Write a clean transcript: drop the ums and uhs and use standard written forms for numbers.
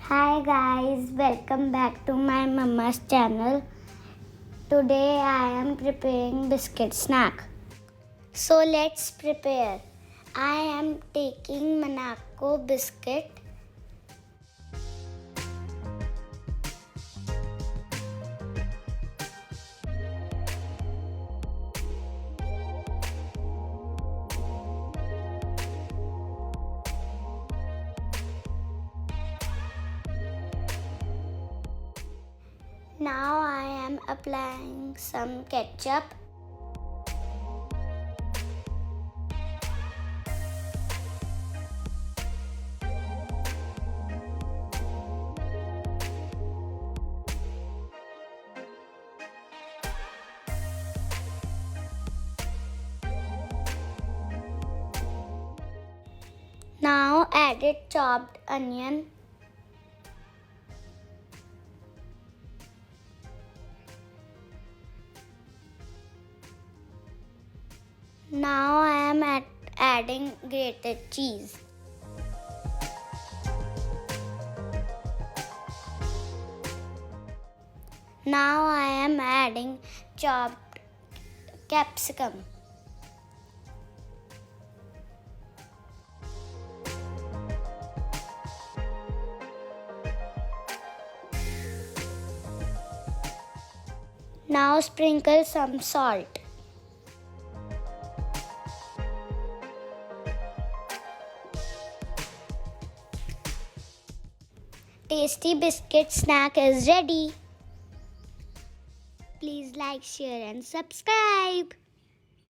Hi guys, welcome back to my mama's channel. Today I am preparing biscuit snack. So let's prepare. I am taking Monaco biscuit. Now I am applying some ketchup. Now added chopped onion. Now I am adding grated cheese. Now I am adding chopped capsicum. Now sprinkle some salt. Tasty biscuit snack is ready. Please like, share and subscribe.